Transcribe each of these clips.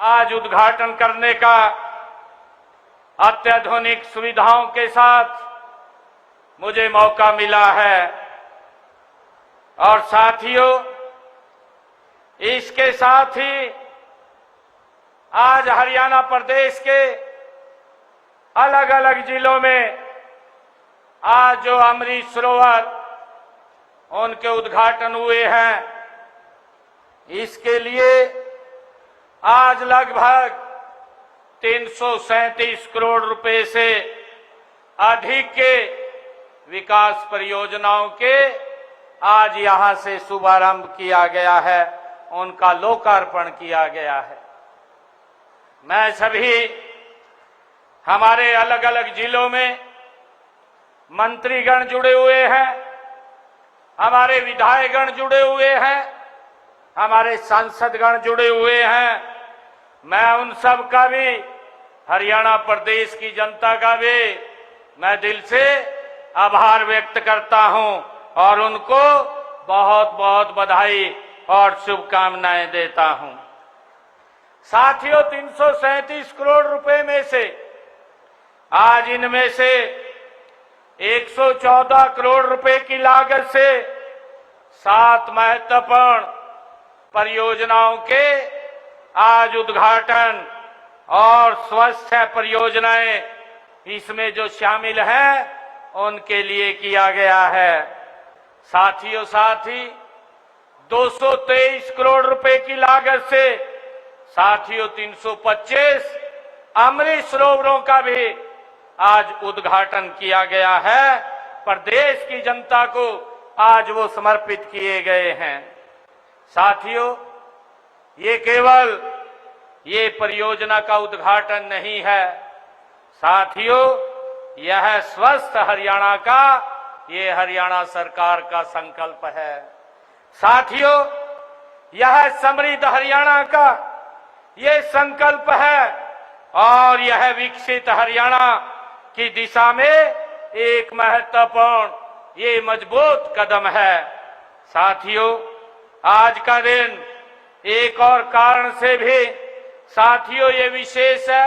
आज उद्घाटन करने का अत्याधुनिक सुविधाओं के साथ मुझे मौका मिला है। और साथियों, इसके साथ ही आज हरियाणा प्रदेश के अलग अलग जिलों में आज जो अमृत सरोवर उनके उद्घाटन हुए हैं, इसके लिए आज लगभग 337 करोड़ रुपए से अधिक के विकास परियोजनाओं के आज यहां से शुभारंभ किया गया है, उनका लोकार्पण किया गया है। मैं सभी हमारे अलग अलग जिलों में मंत्रीगण जुड़े हुए हैं, हमारे विधायकगण जुड़े हुए हैं, हमारे सांसदगण जुड़े हुए हैं। मैं उन सब का भी, हरियाणा प्रदेश की जनता का भी मैं दिल से आभार व्यक्त करता हूं और उनको बहुत बहुत बधाई और शुभकामनाएं देता हूं। साथियों, 337 करोड़ रुपए में से आज इनमें से 114 करोड़ रुपए की लागत से 7 महत्वपूर्ण परियोजनाओं के आज उद्घाटन और स्वास्थ्य परियोजनाएं इसमें जो शामिल हैं उनके लिए किया गया है। साथियों, साथ ही 223 करोड़ रुपए की लागत से 325 अमृत सरोवरों का भी आज उद्घाटन किया गया है। प्रदेश की जनता को आज वो समर्पित किए गए हैं। साथियों, ये केवल ये परियोजना का उद्घाटन नहीं है। साथियों, यह स्वस्थ हरियाणा का, ये हरियाणा सरकार का संकल्प है। साथियों, यह समृद्ध हरियाणा का ये संकल्प है और यह विकसित हरियाणा की दिशा में एक महत्वपूर्ण ये मजबूत कदम है। साथियों, आज का दिन एक और कारण से भी साथियों ये विशेष है।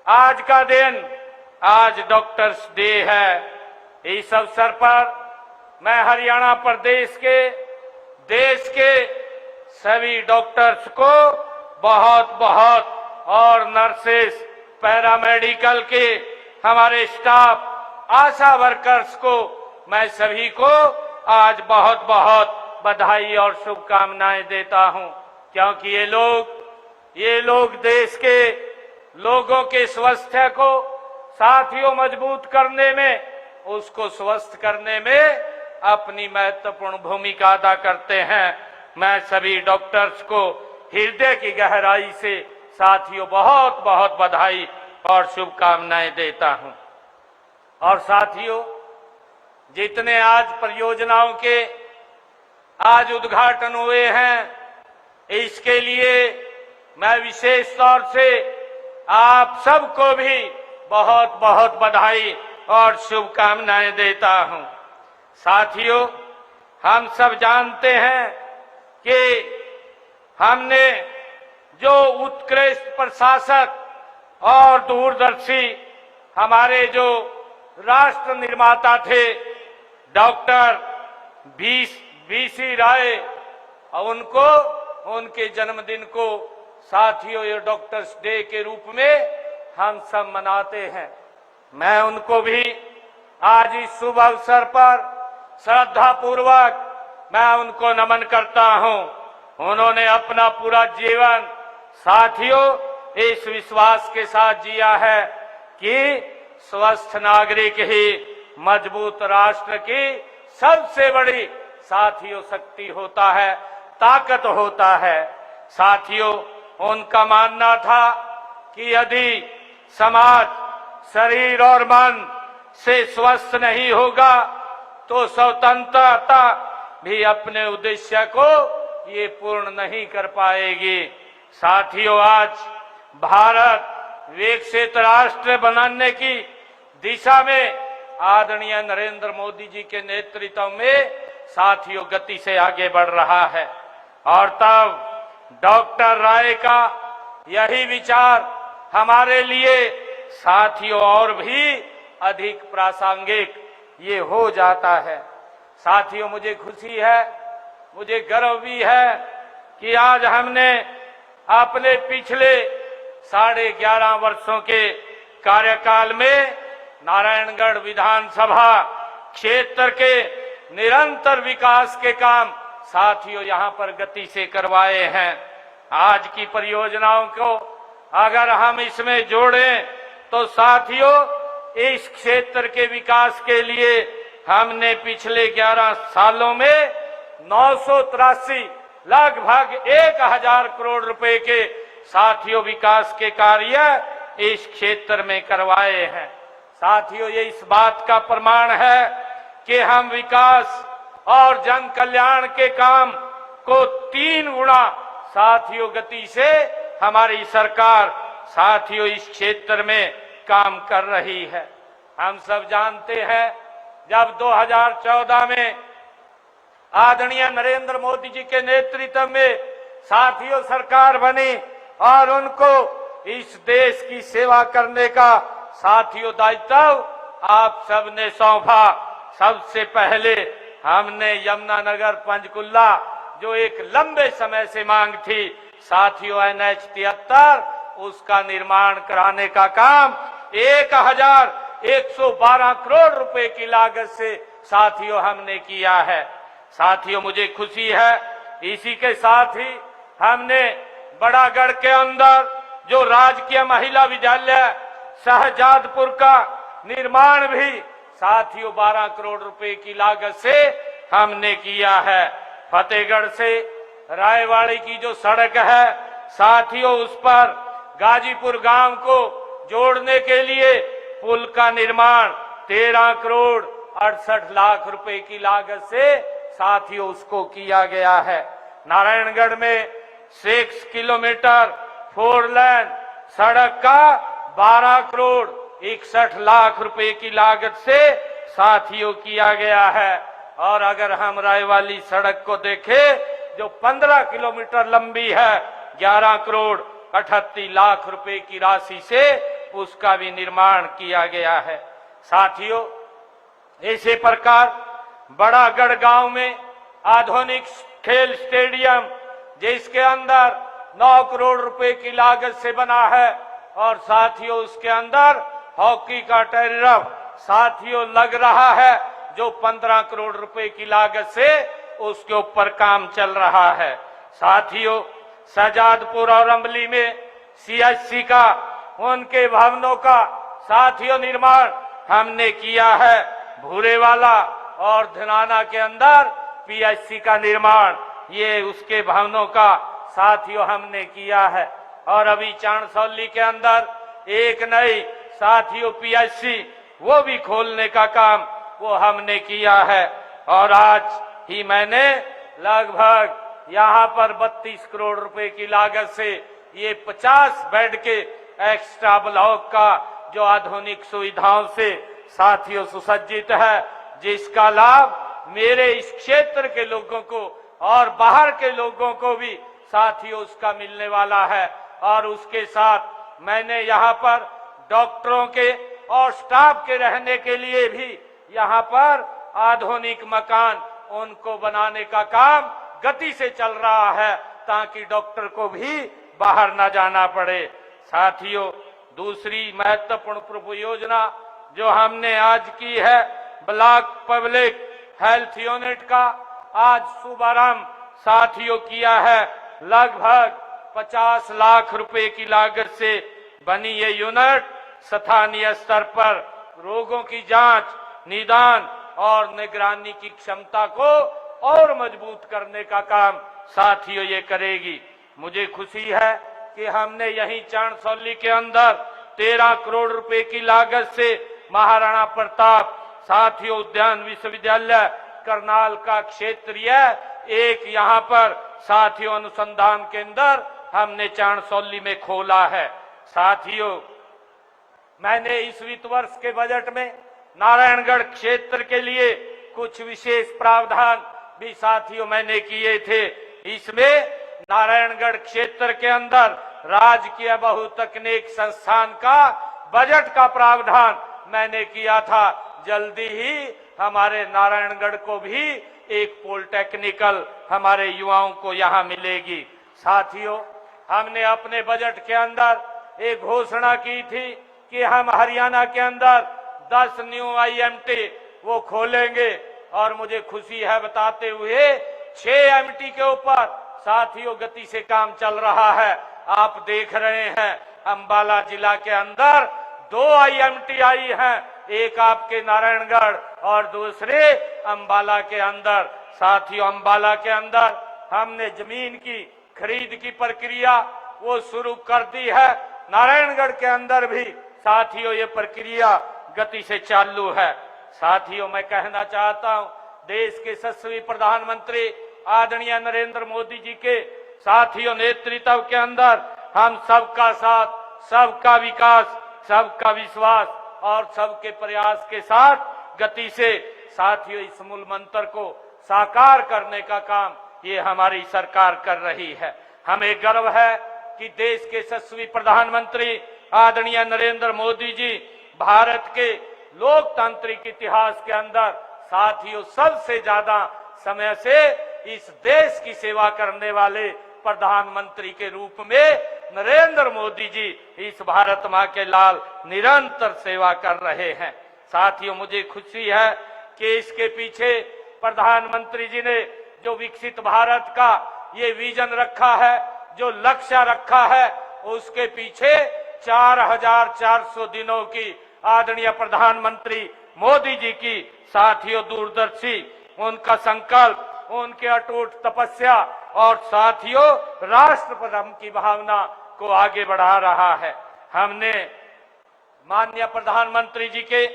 आज का दिन, आज डॉक्टर्स डे है। इस अवसर पर मैं हरियाणा प्रदेश के, देश के सभी डॉक्टर्स को बहुत बहुत, और नर्सेस, पैरामेडिकल के हमारे स्टाफ, आशा वर्कर्स को, मैं सभी को आज बहुत बहुत बधाई और शुभकामनाएं देता हूं, क्योंकि ये लोग देश के लोगों के स्वास्थ्य को साथियों मजबूत करने में, उसको स्वस्थ करने में अपनी महत्वपूर्ण भूमिका अदा करते हैं। मैं सभी डॉक्टर्स को हृदय की गहराई से साथियों बहुत बहुत बधाई और शुभकामनाएं देता हूं। और साथियों, जितने आज परियोजनाओं के आज उद्घाटन हुए हैं, इसके लिए मैं विशेष तौर से आप सबको भी बहुत बहुत बधाई और शुभकामनाएं देता हूं। साथियों, हम सब जानते हैं कि हमने जो उत्कृष्ट प्रशासक और दूरदर्शी हमारे जो राष्ट्र निर्माता थे डॉक्टर बीसी राय, उनको उनके जन्मदिन को साथियों ये डॉक्टर्स डे के रूप में हम सब मनाते हैं। मैं उनको भी आज इस शुभ अवसर पर श्रद्धा पूर्वक मैं उनको नमन करता हूं। उन्होंने अपना पूरा जीवन साथियों इस विश्वास के साथ जिया है कि स्वस्थ नागरिक ही मजबूत राष्ट्र की सबसे बड़ी साथियों शक्ति होता है, ताकत होता है। साथियों, उनका मानना था कि यदि समाज शरीर और मन से स्वस्थ नहीं होगा तो स्वतंत्रता भी अपने उद्देश्य को ये पूर्ण नहीं कर पाएगी। साथियों, आज भारत विकसित राष्ट्र बनाने की दिशा में आदरणीय नरेंद्र मोदी जी के नेतृत्व में साथियों गति से आगे बढ़ रहा है। और तब डॉक्टर राय का यही विचार हमारे लिए साथियों और भी अधिक प्रासंगिक ये हो जाता है। साथियों, मुझे खुशी है, मुझे गर्व भी है कि आज हमने अपने पिछले 11.5 वर्षों के कार्यकाल में नारायणगढ़ विधानसभा क्षेत्र के निरंतर विकास के काम साथियों यहां पर गति से करवाए हैं। आज की परियोजनाओं को अगर हम इसमें जोड़ें तो साथियों इस क्षेत्र के विकास के लिए हमने पिछले 11 सालों में 983 लगभग 1000 करोड़ रुपए के साथियों विकास के कार्य इस क्षेत्र में करवाए हैं। साथियों, ये इस बात का प्रमाण है कि हम विकास और जन कल्याण के काम को 3 गुना साथियों गति से हमारी सरकार साथियों इस क्षेत्र में काम कर रही है। हम सब जानते हैं जब 2014 में आदरणीय नरेंद्र मोदी जी के नेतृत्व में साथियों सरकार बनी और उनको इस देश की सेवा करने का साथियों दायित्व आप सबने सौंपा। सबसे पहले हमने यमुनानगर पंचकुला जो एक लंबे समय से मांग थी साथियों NH 73 उसका निर्माण कराने का काम 1112 करोड़ रुपए की लागत से साथियों हमने किया है। साथियों, मुझे खुशी है इसी के साथ ही हमने बड़ागढ़ के अंदर जो राजकीय महिला विद्यालय शहजादपुर का निर्माण भी साथियों 12 करोड़ रुपए की लागत से हमने किया है। फतेहगढ़ से रायवाड़ी की जो सड़क है साथियों उस पर गाजीपुर गांव को जोड़ने के लिए पुल का निर्माण 13 करोड़ 68 लाख रुपए की लागत से साथियों उसको किया गया है। नारायणगढ़ में 6 किलोमीटर 4 लेन सड़क का 12 करोड़ 61 लाख रुपए की लागत से साथियों किया गया है। और अगर हम रायवाली सड़क को देखें जो 15 किलोमीटर लंबी है 11 करोड़ 38 लाख रुपए की राशि से उसका भी निर्माण किया गया है। साथियों, इसी प्रकार बड़ागढ़ गांव में आधुनिक खेल स्टेडियम जिसके अंदर 9 करोड़ रुपए की लागत से बना है और साथियों उसके अंदर हॉकी का टर्फ साथियों लग रहा है जो 15 करोड़ रुपए की लागत से उसके ऊपर काम चल रहा है। साथियों, शहजादपुर और अम्बली में CHC का उनके भवनों का साथियों निर्माण हमने किया है। भूरेवाला और धनाना के अंदर PHC का निर्माण ये उसके भवनों का साथियों हमने किया है। और अभी चाणसौली के अंदर एक नई साथियों PHC वो भी खोलने का काम वो हमने किया है। और आज ही मैंने लगभग यहाँ पर 32 करोड़ रुपए की लागत से ये 50 बेड के एक्स्ट्रा ब्लॉक का जो आधुनिक सुविधाओं से साथियों सुसज्जित है जिसका लाभ मेरे इस क्षेत्र के लोगों को और बाहर के लोगों को भी साथियों उसका मिलने वाला है। और उसके साथ मैंने यहाँ पर डॉक्टरों के और स्टाफ के रहने के लिए भी यहाँ पर आधुनिक मकान उनको बनाने का काम गति से चल रहा है ताकि डॉक्टर को भी बाहर न जाना पड़े। साथियों, दूसरी महत्वपूर्ण परियोजना जो हमने आज की है ब्लॉक पब्लिक हेल्थ यूनिट का आज शुभारंभ साथियों किया है। लगभग 50 लाख रुपए की लागत से बनी ये यूनिट स्थानीय स्तर पर रोगों की जांच, निदान और निगरानी की क्षमता को और मजबूत करने का काम साथियों ये करेगी। मुझे खुशी है कि हमने यही चाणसौली के अंदर 13 करोड़ रुपए की लागत से महाराणा प्रताप साथियों उद्यान विश्वविद्यालय करनाल का क्षेत्रीय एक यहाँ पर साथियों अनुसंधान केंद्र हमने चाणसौली में खोला है। साथियों, मैंने इस वित्त वर्ष के बजट में नारायणगढ़ क्षेत्र के लिए कुछ विशेष प्रावधान भी साथियों मैंने किए थे। इसमें नारायणगढ़ क्षेत्र के अंदर राजकीय बहुतकनीक संस्थान का बजट का प्रावधान मैंने किया था। जल्दी ही हमारे नारायणगढ़ को भी एक पॉलिटेक्निकल हमारे युवाओं को यहाँ मिलेगी। साथियों, हमने अपने बजट के अंदर एक घोषणा की थी कि हम हरियाणा के अंदर 10 न्यू IMT वो खोलेंगे, और मुझे खुशी है बताते हुए 6 IMT के ऊपर साथियों गति से काम चल रहा है। आप देख रहे हैं अंबाला जिला के अंदर 2 IMT आई हैं, एक आपके नारायणगढ़ और दूसरे अंबाला के अंदर। साथियों, अंबाला के अंदर हमने जमीन की खरीद की प्रक्रिया वो शुरू कर दी है। नारायणगढ़ के अंदर भी साथियों ये प्रक्रिया गति से चालू है। साथियों, मैं कहना चाहता हूं, देश के यशस्वी प्रधानमंत्री आदरणीय नरेंद्र मोदी जी के साथियों नेतृत्व के अंदर हम सबका साथ, सबका विकास, सबका विश्वास और सबके प्रयास के साथ गति से साथियों इस मूल मंत्र को साकार करने का काम ये हमारी सरकार कर रही है। हमें गर्व है कि देश के यशस्वी प्रधानमंत्री आदरणीय नरेंद्र मोदी जी भारत के लोकतांत्रिक इतिहास के अंदर साथियों सबसे ज्यादा समय से इस देश की सेवा करने वाले प्रधानमंत्री के रूप में नरेंद्र मोदी जी इस भारत मां के लाल निरंतर सेवा कर रहे हैं। साथियों, मुझे खुशी है कि इसके पीछे प्रधानमंत्री जी ने जो विकसित भारत का ये विजन रखा है, जो लक्ष्य रखा है, उसके पीछे 4400 दिनों की आदरणीय प्रधानमंत्री मोदी जी की साथियों दूरदर्शी उनका संकल्प, उनके अटूट तपस्या और साथियों राष्ट्र प्रेम की भावना को आगे बढ़ा रहा है। हमने माननीय प्रधानमंत्री जी के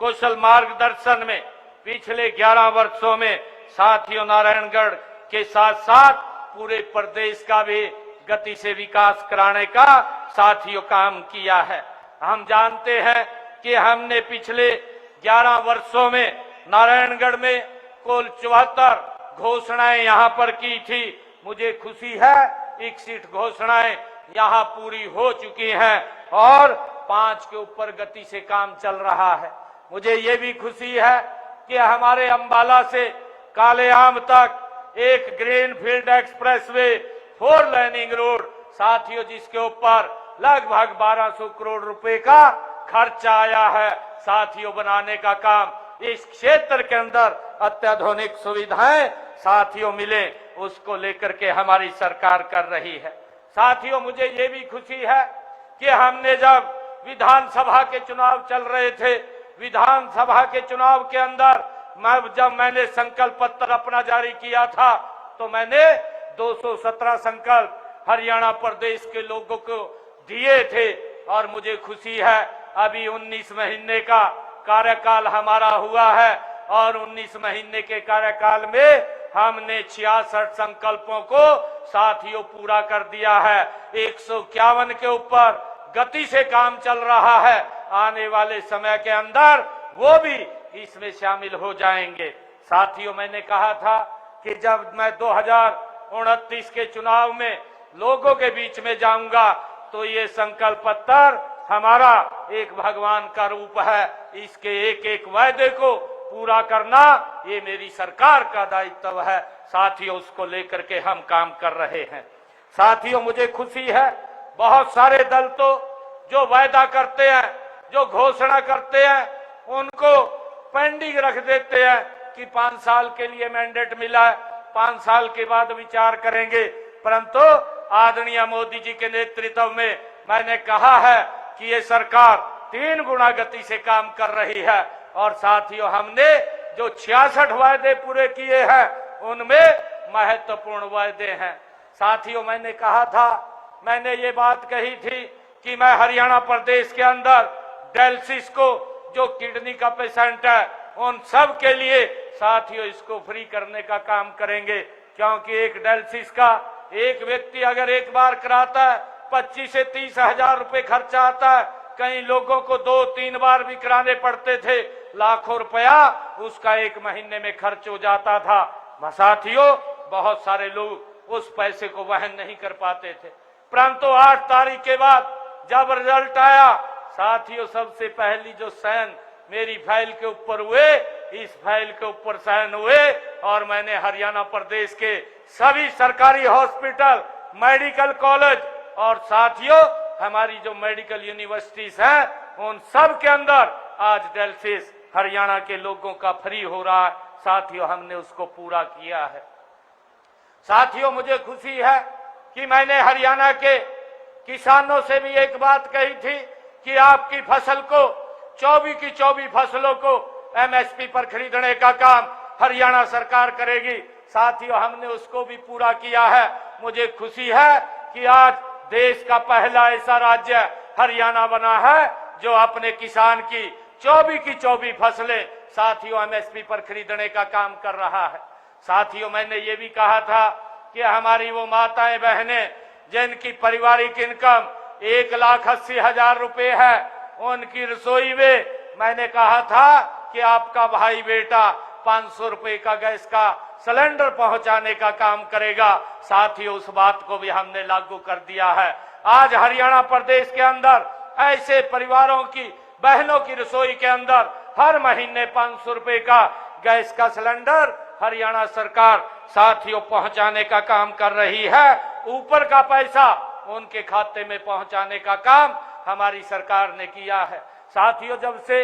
कुशल मार्गदर्शन में पिछले 11 वर्षों में साथियों नारायणगढ़ के साथ साथ पूरे प्रदेश का भी गति से विकास कराने का साथियों काम किया है। हम जानते हैं कि हमने पिछले 11 वर्षों में नारायणगढ़ में कुल 74 घोषणाएं यहां पर की थी। मुझे खुशी है 61 घोषणाएं यहां पूरी हो चुकी हैं और 5 के ऊपर गति से काम चल रहा है। मुझे ये भी खुशी है कि हमारे अंबाला से कालेआम तक एक ग्रीनफील्ड एक्सप्रेसवे 4 लेनिंग रोड साथियों जिसके ऊपर लगभग 1200 करोड़ रुपए का खर्चा आया है। साथियों, बनाने का काम इस क्षेत्र के अंदर अत्याधुनिक सुविधाएं साथियों मिले उसको लेकर के हमारी सरकार कर रही है। साथियों, मुझे ये भी खुशी है कि हमने जब विधानसभा के चुनाव चल रहे थे, विधानसभा के चुनाव के अंदर जब मैंने संकल्प पत्र अपना जारी किया था तो मैंने 217 संकल्प हरियाणा प्रदेश के लोगों को दिए थे और मुझे खुशी है अभी 19 महीने का कार्यकाल हमारा हुआ है और 19 महीने के कार्यकाल में हमने 66 संकल्पों को साथियों पूरा कर दिया है। 151 के ऊपर गति से काम चल रहा है। आने वाले समय के अंदर वो भी इसमें शामिल हो जाएंगे। साथियों, मैंने कहा था कि जब मैं 2029 के चुनाव में लोगों के बीच में जाऊंगा तो ये संकल्प पत्र हमारा एक भगवान का रूप है। इसके एक एक वायदे को पूरा करना ये मेरी सरकार का दायित्व है। साथियों, उसको लेकर के हम काम कर रहे हैं। साथियों, मुझे खुशी है बहुत सारे दल तो जो वायदा करते हैं, जो घोषणा करते हैं, उनको पेंडिंग रख देते हैं कि 5 साल के लिए मैंडेट मिला है, 5 साल के बाद विचार करेंगे। परंतु आदरणीय मोदी जी के नेतृत्व में मैंने कहा है कि ये सरकार 3 गुना गति से काम कर रही है और साथियों हमने जो 66 वायदे पूरे किए हैं उनमें महत्वपूर्ण वायदे हैं। साथियों, मैंने कहा था, मैंने ये बात कही थी कि मैं हरियाणा प्रदेश के अंदर डायलिसिस को जो किडनी का पेशेंट है उन सब के लिए साथियों इसको फ्री करने का काम करेंगे, क्योंकि एक डायलिसिस का एक व्यक्ति अगर एक बार कराता है 25 से 30 हजार रुपए खर्चा आता है। कई लोगों को 2-3 बार भी कराने पड़ते थे, लाखों रुपया उसका एक महीने में खर्च हो जाता था। साथियों, बहुत सारे लोग उस पैसे को वहन नहीं कर पाते थे। परंतु 8 तारीख के बाद जब रिजल्ट आया, साथियों सबसे पहली जो साइन मेरी फाइल के ऊपर हुए, इस फाइल के ऊपर साइन हुए और मैंने हरियाणा प्रदेश के सभी सरकारी हॉस्पिटल, मेडिकल कॉलेज और साथियों हमारी जो मेडिकल यूनिवर्सिटीज हैं उन सब के अंदर आज डायलिसिस हरियाणा के लोगों का फ्री हो रहा है। साथियों हमने उसको पूरा किया है। साथियों मुझे खुशी है कि मैंने हरियाणा के किसानों से भी एक बात कही थी कि आपकी फसल को 24 की 24 फसलों को एमएसपी पर खरीदने का काम हरियाणा सरकार करेगी। साथियों हमने उसको भी पूरा किया है। मुझे खुशी है कि आज देश का पहला ऐसा राज्य हरियाणा बना है जो अपने किसान की 24 की 24 फसलें साथियों एमएसपी पर खरीदने का काम कर रहा है। साथियों मैंने ये भी कहा था कि हमारी वो माताएं बहनें जिनकी पारिवारिक इनकम 1,80,000 रुपए है, उनकी रसोई में मैंने कहा था कि आपका भाई बेटा 500 रुपए का गैस का सिलेंडर पहुंचाने का काम करेगा। साथियों उस बात को भी हमने लागू कर दिया है। आज हरियाणा प्रदेश के अंदर ऐसे परिवारों की बहनों की रसोई के अंदर हर महीने 500 रुपए का गैस का सिलेंडर हरियाणा सरकार साथियों पहुंचाने का काम कर रही है। ऊपर का पैसा उनके खाते में पहुंचाने का काम हमारी सरकार ने किया है। साथियों जब से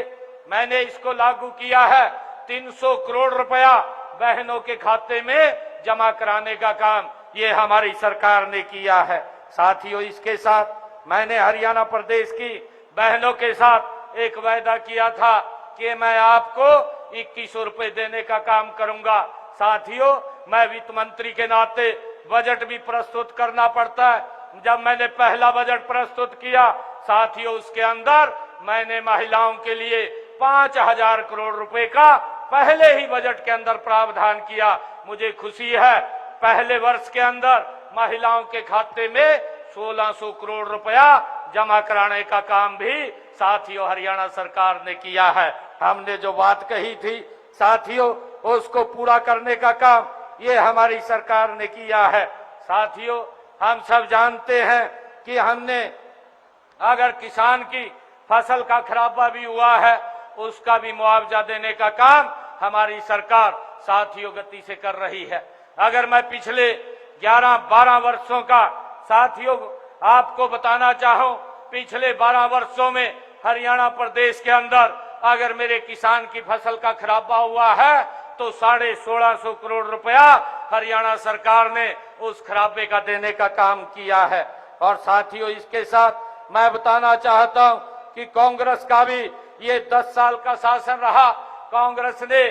मैंने इसको लागू किया है 300 करोड़ रुपया बहनों के खाते में जमा कराने का काम ये हमारी सरकार ने किया है। साथियों इसके साथ मैंने हरियाणा प्रदेश की बहनों के साथ एक वायदा किया था कि मैं आपको 2100 रुपए देने का काम करूंगा। साथियों मैं वित्त मंत्री के नाते बजट भी प्रस्तुत करना पड़ता है। जब मैंने पहला बजट प्रस्तुत किया साथियों उसके अंदर मैंने महिलाओं के लिए 5,000 करोड़ रुपए का पहले ही बजट के अंदर प्रावधान किया। मुझे खुशी है पहले वर्ष के अंदर महिलाओं के खाते में 1,600 करोड़ रुपया जमा कराने का काम भी साथियों हरियाणा सरकार ने किया है। हमने जो बात कही थी साथियों उसको पूरा करने का काम ये हमारी सरकार ने किया है। साथियों हम सब जानते हैं कि हमने अगर किसान की फसल का खराबा भी हुआ है उसका भी मुआवजा देने का काम हमारी सरकार साथियों गति से कर रही है। अगर मैं पिछले 11-12 वर्षों का साथियों आपको बताना चाहूं, पिछले 12 वर्षों में हरियाणा प्रदेश के अंदर अगर मेरे किसान की फसल का खराबा हुआ है तो 1,650 करोड़ रुपया हरियाणा सरकार ने उस खराबे का देने का काम किया है। और साथियों इसके साथ मैं बताना चाहता हूं कि कांग्रेस का भी ये 10 साल का शासन रहा। कांग्रेस ने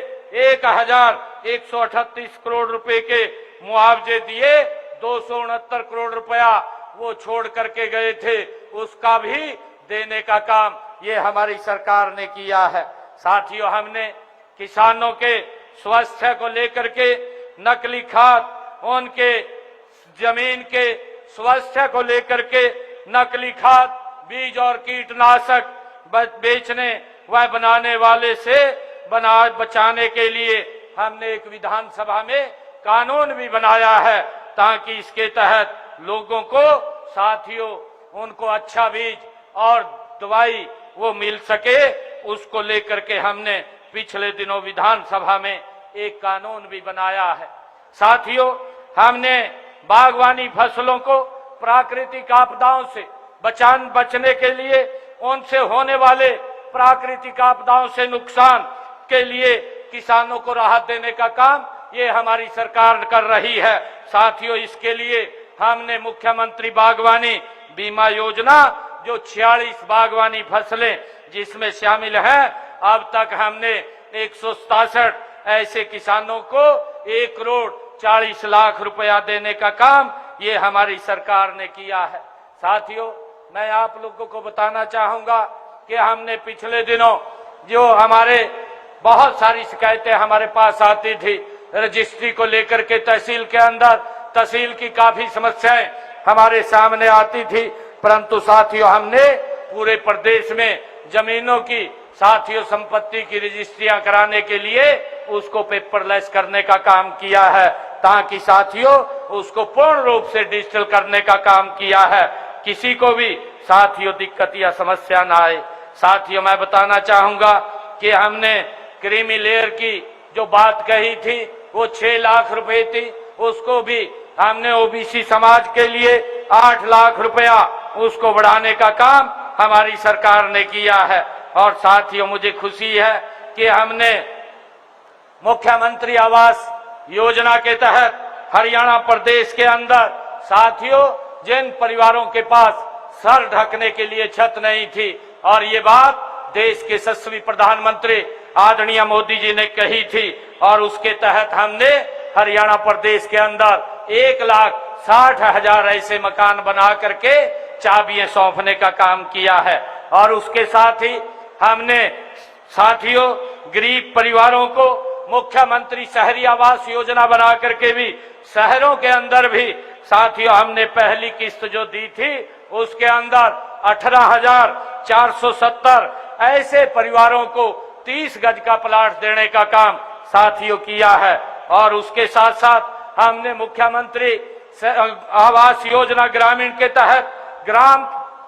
1,138 करोड़ रुपए के मुआवजे दिए, 269 करोड़ रुपया वो छोड़ करके गए थे, उसका भी देने का काम ये हमारी सरकार ने किया है। साथियों हमने किसानों के स्वास्थ्य को लेकर के नकली खाद, उनके जमीन के स्वास्थ्य को लेकर के नकली खाद, बीज और कीटनाशक बेचने व बनाने वाले से बचाने के लिए हमने एक विधानसभा में कानून भी बनाया है ताकि इसके तहत लोगों को साथियों उनको अच्छा बीज और दवाई वो मिल सके। उसको लेकर के हमने पिछले दिनों विधानसभा में एक कानून भी बनाया है। साथियों हमने बागवानी फसलों को प्राकृतिक आपदाओं से बचने के लिए, उनसे होने वाले प्राकृतिक आपदाओं से नुकसान के लिए किसानों को राहत देने का काम ये हमारी सरकार कर रही है। साथियों इसके लिए हमने मुख्यमंत्री बागवानी बीमा योजना जो 46 बागवानी फसलें जिसमें शामिल हैं, अब तक हमने 167 ऐसे किसानों को 1,40,00,000 रुपया देने का काम ये हमारी सरकार ने किया है। साथियों मैं आप लोगों को बताना चाहूंगा कि हमने पिछले दिनों जो हमारे बहुत सारी शिकायतें हमारे पास आती थी रजिस्ट्री को लेकर के, तहसील के अंदर तहसील की काफी समस्याएं हमारे सामने आती थी, परंतु साथियों हमने पूरे प्रदेश में जमीनों की साथियों संपत्ति की रजिस्ट्रियां कराने के लिए उसको पेपरलेस करने का काम किया है ताकि साथियों उसको पूर्ण रूप से डिजिटल करने का काम किया है। किसी को भी साथियों दिक्कत या समस्या ना आए। साथियों, मैं बताना चाहूंगा कि हमने क्रीमी लेयर की जो बात कही थी वो 6 लाख रुपए थी, उसको भी हमने ओबीसी समाज के लिए 8 लाख रुपया उसको बढ़ाने का काम हमारी सरकार ने किया है। और साथियों, मुझे खुशी है कि हमने मुख्यमंत्री आवास योजना के तहत हरियाणा प्रदेश के अंदर साथियों जिन परिवारों के पास सर ढकने के लिए छत नहीं थी, और ये बात देश के यशस्वी प्रधानमंत्री आदरणीय मोदी जी ने कही थी, और उसके तहत हमने हरियाणा प्रदेश के अंदर 1,60,000 ऐसे मकान बना करके चाबियां सौंपने का काम किया है। और उसके साथ ही हमने साथियों गरीब परिवारों को मुख्यमंत्री शहरी आवास योजना बना करके भी शहरों के अंदर भी साथियों हमने पहली किस्त जो दी थी उसके अंदर 18,470 ऐसे परिवारों को 30 गज का प्लाट देने का काम साथियों किया है। और उसके साथ साथ हमने मुख्यमंत्री आवास योजना ग्रामीण के तहत ग्राम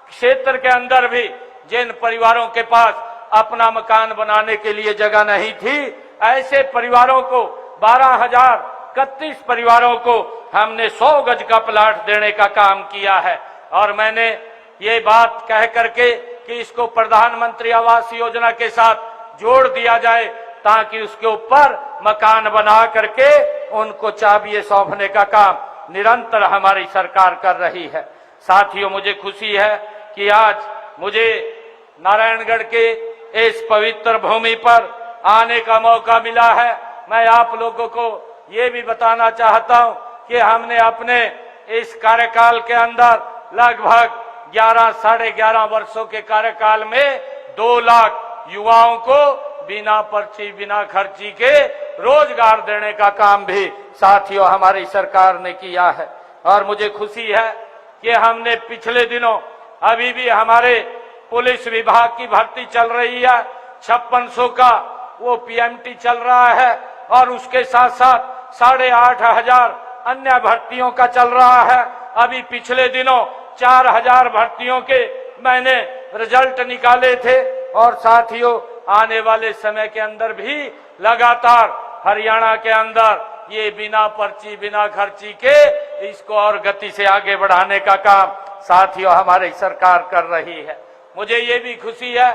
क्षेत्र के अंदर भी जिन परिवारों के पास अपना मकान बनाने के लिए जगह नहीं थी, ऐसे परिवारों को 12,031 परिवारों को हमने 100 गज का प्लाट देने का काम किया है। और मैंने ये बात कह करके कि इसको प्रधानमंत्री आवास योजना के साथ जोड़ दिया जाए ताकि उसके ऊपर मकान बना करके उनको चाबियां सौंपने का काम निरंतर हमारी सरकार कर रही है। साथियों, मुझे खुशी है कि आज मुझे नारायणगढ़ के इस पवित्र भूमि पर आने का मौका मिला है। मैं आप लोगों को ये भी बताना चाहता हूं कि हमने अपने इस कार्यकाल के अंदर लगभग 11-11.5 वर्षों के कार्यकाल में 2 लाख युवाओं को बिना पर्ची बिना खर्ची के रोजगार देने का काम भी साथियों हमारी सरकार ने किया है। और मुझे खुशी है कि हमने पिछले दिनों अभी भी हमारे पुलिस विभाग की भर्ती चल रही है, 5600 का वो पीएमटी चल रहा है, और उसके साथ साथ 8,500 अन्य भर्तियों का चल रहा है। अभी पिछले दिनों 4,000 भर्तियों के मैंने रिजल्ट निकाले थे। और साथियों, आने वाले समय के अंदर भी लगातार हरियाणा के अंदर ये बिना पर्ची बिना खर्ची के इसको और गति से आगे बढ़ाने का काम साथियों हमारी सरकार कर रही है। मुझे ये भी खुशी है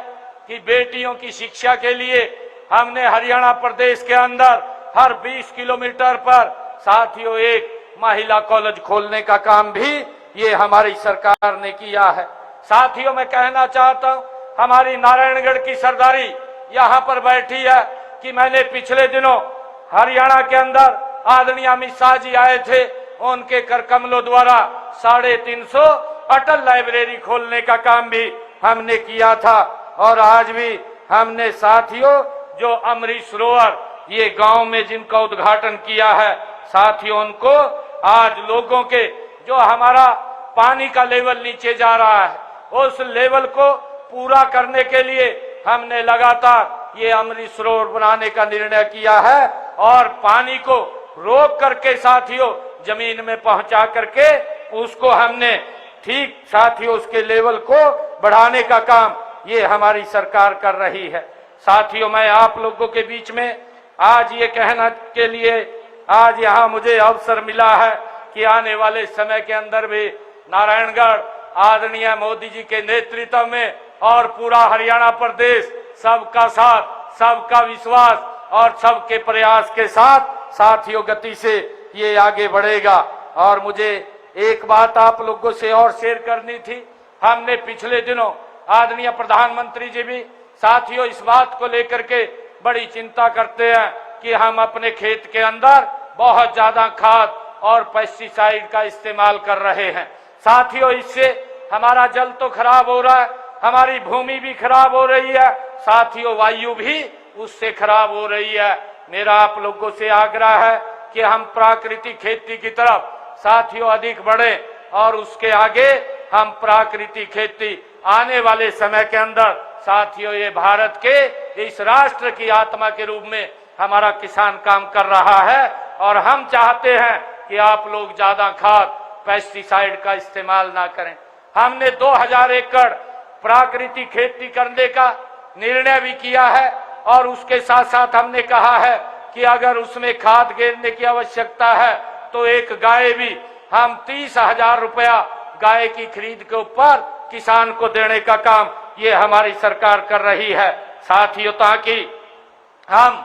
कि बेटियों की शिक्षा के लिए हमने हरियाणा प्रदेश के अंदर हर 20 किलोमीटर पर साथियों एक महिला कॉलेज खोलने का काम भी ये हमारी सरकार ने किया है। साथियों, मैं कहना चाहता हूं, हमारी नारायणगढ़ की सरदारी यहाँ पर बैठी है कि मैंने पिछले दिनों हरियाणा के अंदर आदरणीय अमित शाह जी आए थे, उनके कर कमलों द्वारा 350 अटल लाइब्रेरी खोलने का काम भी हमने किया था। और आज भी हमने साथियों जो अमृत सरोवर ये गांव में जिनका उद्घाटन किया है, साथियों उनको आज लोगों के जो हमारा पानी का लेवल नीचे जा रहा है उस लेवल को पूरा करने के लिए हमने लगातार ये अमृत सरोवर बनाने का निर्णय किया है, और पानी को रोक करके साथियों जमीन में पहुंचा करके उसको हमने ठीक साथियों उसके लेवल को बढ़ाने का काम ये हमारी सरकार कर रही है। साथियों, मैं आप लोगों के बीच में आज ये कहना के लिए आज यहाँ मुझे अवसर मिला है कि आने वाले समय के अंदर भी नारायणगढ़ आदरणीय मोदी जी के नेतृत्व में और पूरा हरियाणा प्रदेश सबका साथ सबका विश्वास और सबके प्रयास के साथ साथियों गति से ये आगे बढ़ेगा। और मुझे एक बात आप लोगों से और शेयर करनी थी। हमने पिछले दिनों आदरणीय प्रधानमंत्री जी भी साथियों इस बात को लेकर के बड़ी चिंता करते हैं कि हम अपने खेत के अंदर बहुत ज्यादा खाद और पेस्टिसाइड का इस्तेमाल कर रहे हैं। साथियों, इससे हमारा जल तो खराब हो रहा है, हमारी भूमि भी खराब हो रही है, साथियों वायु भी उससे खराब हो रही है। मेरा आप लोगों से आग्रह है कि हम प्राकृतिक खेती की तरफ साथियों अधिक बढ़े और उसके आगे हम प्राकृतिक खेती आने वाले समय के अंदर साथियों ये भारत के इस राष्ट्र की आत्मा के रूप में हमारा किसान काम कर रहा है, और हम चाहते हैं कि आप लोग ज्यादा खाद पेस्टिसाइड का इस्तेमाल ना करें। हमने 2000 एकड़ प्राकृतिक खेती करने का निर्णय भी किया है और उसके साथ साथ हमने कहा है कि अगर उसमें खाद गिरने की आवश्यकता है तो एक गाय भी हम 30,000 रुपया गाय की खरीद के ऊपर किसान को देने का काम ये हमारी सरकार कर रही है। साथियों, ताकि हम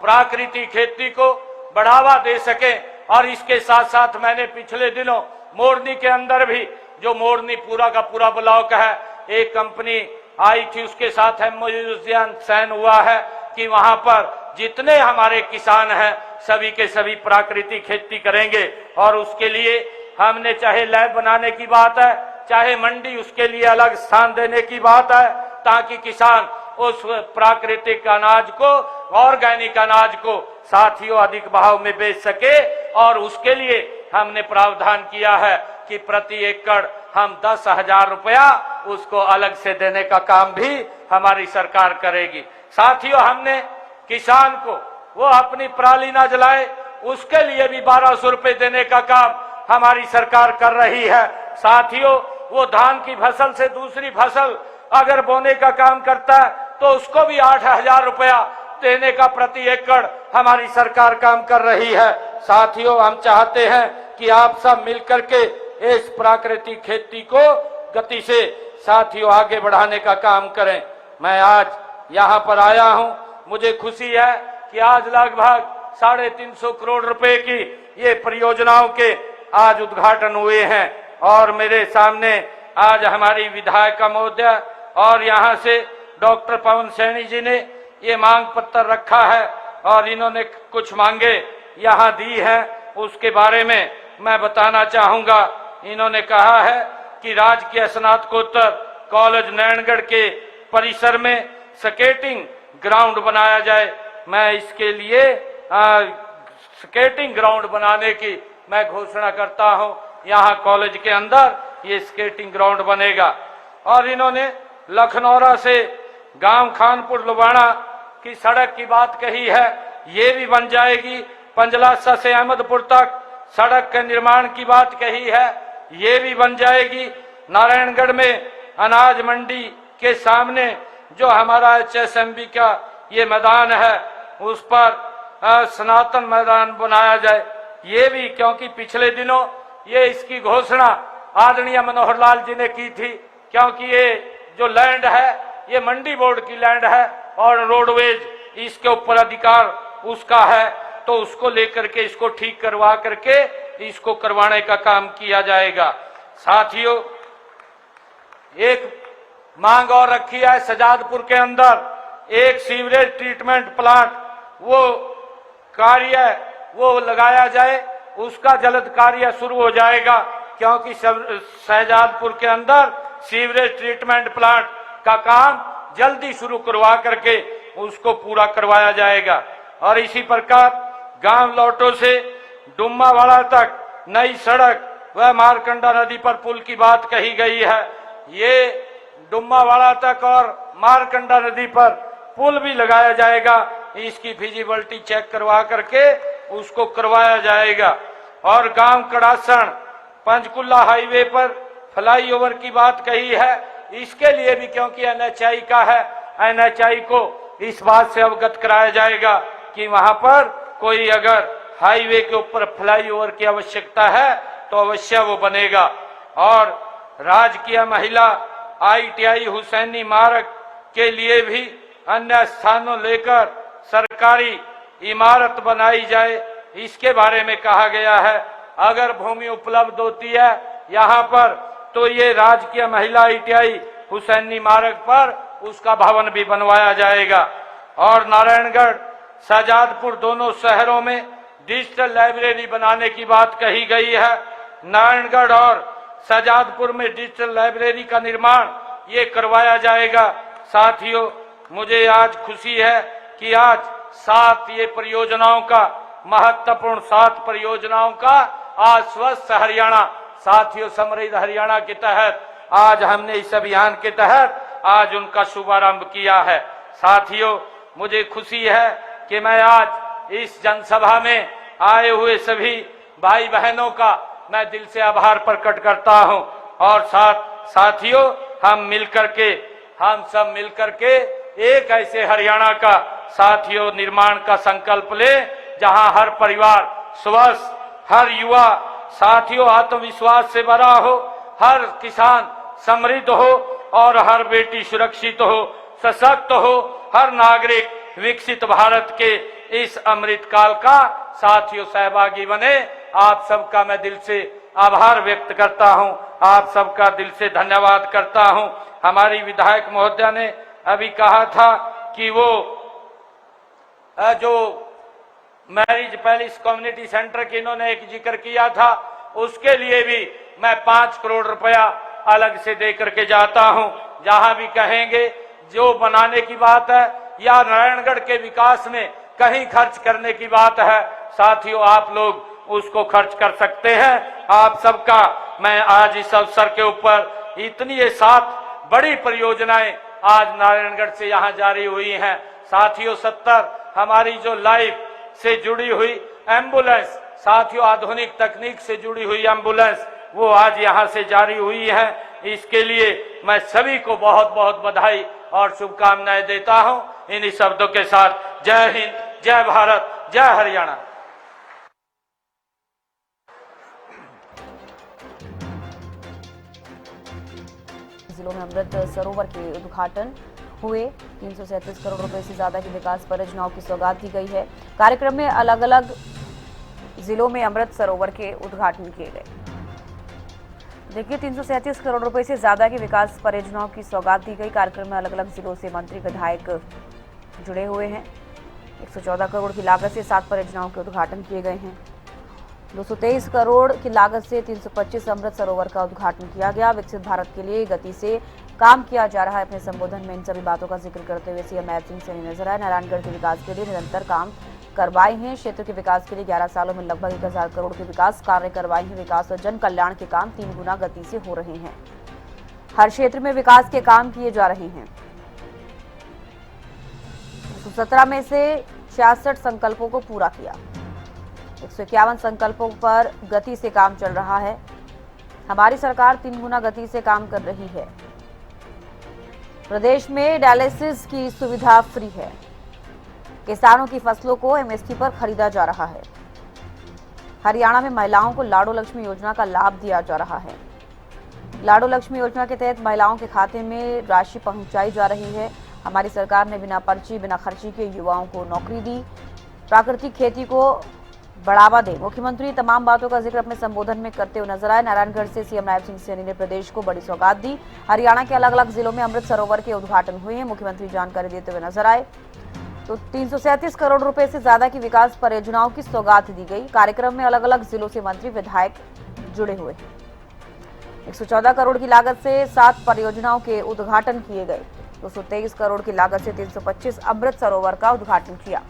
प्राकृतिक खेती को बढ़ावा दे सकें और इसके साथ साथ मैंने पिछले दिनों मोरनी के अंदर भी, जो मोरनी पूरा का पूरा ब्लॉक है, एक कंपनी आई थी, उसके साथ एमओयू साइन हुआ है कि वहां पर जितने हमारे किसान हैं सभी के सभी प्राकृतिक खेती करेंगे और उसके लिए हमने चाहे लैब बनाने की बात है, चाहे मंडी उसके लिए अलग स्थान देने की बात है, ताकि किसान उस प्राकृतिक अनाज को, ऑर्गेनिक अनाज को साथियों अधिक भाव में बेच सके। और उसके लिए हमने प्रावधान किया है कि प्रति एकड़ हम 10,000 रुपया उसको अलग से देने का काम भी हमारी सरकार करेगी। साथियों, हमने किसान को वो अपनी पराली ना जलाए उसके लिए भी 1200 रुपए देने का काम हमारी सरकार कर रही है। साथियों, वो धान की फसल से दूसरी फसल अगर बोने का काम करता है तो उसको भी 8,000 रुपया देने का प्रति एकड़ हमारी सरकार काम कर रही है। साथियों, हम चाहते हैं कि आप सब मिलकर के इस प्राकृतिक खेती को गति से साथियों आगे बढ़ाने का काम करें। मैं आज यहाँ पर आया हूँ, मुझे खुशी है कि आज लगभग 350 करोड़ रुपए की ये परियोजनाओं के आज उद्घाटन हुए हैं और मेरे सामने आज हमारी विधायक महोदय और यहाँ से डॉक्टर पवन सैनी जी ने ये मांग पत्र रखा है और इन्होंने कुछ मांगे यहाँ दी है, उसके बारे में मैं बताना चाहूंगा। इन्होंने कहा है कि राजकीय स्नातकोत्तर कॉलेज नैनगढ़ के परिसर में स्केटिंग ग्राउंड बनाया जाए। मैं इसके लिए स्केटिंग ग्राउंड बनाने की मैं घोषणा करता हूं। यहाँ कॉलेज के अंदर ये स्केटिंग ग्राउंड बनेगा। और इन्होंने लखनौरा से गांव खानपुर लुबाना की सड़क की बात कही है, ये भी बन जाएगी। पंजलासा से अहमदपुर तक सड़क के निर्माण की बात कही है, ये भी बन जाएगी। नारायणगढ़ में अनाज मंडी के सामने जो हमारा HSMB का ये मैदान है उस पर सनातन मैदान बनाया जाए, ये भी, क्योंकि पिछले दिनों ये इसकी घोषणा आदरणीय मनोहर लाल जी ने की थी, क्योंकि ये जो लैंड है ये मंडी बोर्ड की लैंड है और रोडवेज इसके ऊपर अधिकार उसका है, तो उसको लेकर के इसको ठीक करवा करके इसको करवाने का काम किया जाएगा। साथियों, एक मांग और रखी है, सजादपुर के अंदर एक सीवरेज ट्रीटमेंट प्लांट वो कार्य वो लगाया जाए, उसका जल्द कार्य शुरू हो जाएगा, क्योंकि सजादपुर के अंदर सीवरेज ट्रीटमेंट प्लांट का काम जल्दी शुरू करवा करके उसको पूरा करवाया जाएगा। और इसी प्रकार गांव लौटो से डुम्मावाड़ा तक नई सड़क व मारकंडा नदी पर पुल की बात कही गई है। ये डुम्मावाड़ा तक और मारकंडा नदी पर पुल भी लगाया जाएगा, इसकी फिजिबिलिटी चेक करवा करके उसको करवाया जाएगा। और गांव कड़ासन पंचकुला हाईवे पर फ्लाईओवर की बात कही है, इसके लिए भी, क्योंकि NHI का है, NHI को इस बात से अवगत कराया जाएगा कि वहां पर कोई अगर हाईवे के ऊपर फ्लाईओवर की आवश्यकता है तो अवश्य वो बनेगा। और राजकीय महिला ITI हुसैनी मार्ग के लिए भी अन्य स्थानों लेकर सरकारी इमारत बनाई जाए, इसके बारे में कहा गया है। अगर भूमि उपलब्ध होती है यहाँ पर तो ये राजकीय महिला ITI हुसैनी मार्ग पर उसका भवन भी बनवाया जाएगा। और नारायणगढ़ शाहजादपुर दोनों शहरों में डिजिटल लाइब्रेरी बनाने की बात कही गई है। नारायणगढ़ और शाहजादपुर में डिजिटल लाइब्रेरी का निर्माण ये करवाया जाएगा। साथियों, मुझे आज खुशी है कि आज 7 ये परियोजनाओं का, महत्वपूर्ण 7 परियोजनाओं का आज स्वस्थ हरियाणा, साथियों समृद्ध हरियाणा के तहत आज हमने इस अभियान के तहत आज उनका शुभारंभ किया है। साथियों, मुझे खुशी है कि मैं आज इस जनसभा में आए हुए सभी भाई बहनों का मैं दिल से आभार प्रकट करता हूं। और साथियों, हम सब मिलकर के एक ऐसे हरियाणा का साथियों निर्माण का संकल्प ले, जहां हर परिवार स्वस्थ, हर युवा साथियों आत्मविश्वास से भरा हो, हर किसान समृद्ध हो और हर बेटी सुरक्षित हो, सशक्त हो, हर नागरिक विकसित भारत के इस अमृत काल का साथियों सहभागी बने। आप सबका मैं दिल से आभार व्यक्त करता हूं, आप सबका दिल से धन्यवाद करता हूं। हमारी विधायक महोदया ने अभी कहा था कि वो जो मैरिज पैलेस कम्युनिटी सेंटर की इन्होंने एक जिक्र किया था, उसके लिए भी मैं 5 करोड़ रुपया अलग से दे करके जाता हूं। जहां भी कहेंगे जो बनाने की बात है या नारायणगढ़ के विकास में कहीं खर्च करने की बात है, साथियों आप लोग उसको खर्च कर सकते हैं। आप सबका मैं आज इस अवसर के ऊपर इतनी 7 बड़ी परियोजनाएं आज नारायणगढ़ से यहां जारी हुई हैं। साथियों 70 हमारी जो लाइफ से जुड़ी हुई एम्बुलेंस, साथियों आधुनिक तकनीक से जुड़ी हुई एम्बुलेंस, वो आज यहां से जारी हुई है। इसके लिए मैं सभी को बहुत बहुत बधाई और शुभकामनाएं देता हूं। इन्हीं शब्दों के साथ जय हिंद, जय भारत, जय हरियाणा। जिलों में अमृत सरोवर के उद्घाटन हुए। 337 करोड़ रुपए से ज्यादा की विकास परियोजनाओं की सौगात दी गई है। कार्यक्रम में अलग अलग जिलों में अमृत सरोवर के उद्घाटन किए गए। देखिए, 337 करोड़ रुपए से ज्यादा की विकास परियोजनाओं की सौगात दी गई। कार्यक्रम में अलग अलग जिलों से मंत्री विधायक जुड़े हुए हैं। 114 करोड़ की लागत से 7 परियोजनाओं के उद्घाटन किए गए हैं। 223 करोड़ की लागत से 325 अमृत सरोवर का उद्घाटन किया गया। विकसित भारत के लिए गति से काम किया जा रहा है। अपने संबोधन में इन सभी बातों का जिक्र करते हुए सीएम नायब सिंह सैनी नजर आए। नारायणगढ़ के विकास के लिए निरंतर काम करवाए हैं। क्षेत्र के विकास के लिए 11 सालों में लगभग 1000 करोड़ के विकास कार्य करवाए हैं। विकास और जन कल्याण के काम 3 गुना गति से हो रहे हैं। हर क्षेत्र में विकास के काम किए जा रहे हैं। 117 में से 66 संकल्पों को पूरा किया। 151 संकल्पों पर गति से काम चल रहा है। हमारी सरकार 3 गुना गति से काम कर रही है। प्रदेश में डायलिसिस की सुविधा फ्री है। किसानों की फसलों को एमएसपी पर खरीदा जा रहा है। हरियाणा में महिलाओं को लाडो लक्ष्मी योजना का लाभ दिया जा रहा है। लाडो लक्ष्मी योजना के तहत महिलाओं के खाते में राशि पहुंचाई जा रही है। हमारी सरकार ने बिना पर्ची बिना खर्ची के युवाओं को नौकरी दी। प्राकृतिक खेती को बढ़ावा दे। मुख्यमंत्री तमाम बातों का जिक्र अपने संबोधन में करते हुए नजर आए। नारायणगढ़ से सीएम नायब सिंह सैनी ने प्रदेश को बड़ी सौगात दी। हरियाणा के अलग अलग जिलों में अमृत सरोवर के उद्घाटन हुए हैं। मुख्यमंत्री जानकारी देते हुए नजर आए। तो 337 करोड़ रुपए से ज्यादा की विकास परियोजनाओं की सौगात दी गई। कार्यक्रम में अलग अलग जिलों से मंत्री विधायक जुड़े हुए। 114 करोड़ की लागत से 7 परियोजनाओं के उद्घाटन किए गए। 223 करोड़ की लागत से 325 अमृत सरोवर का उद्घाटन किया।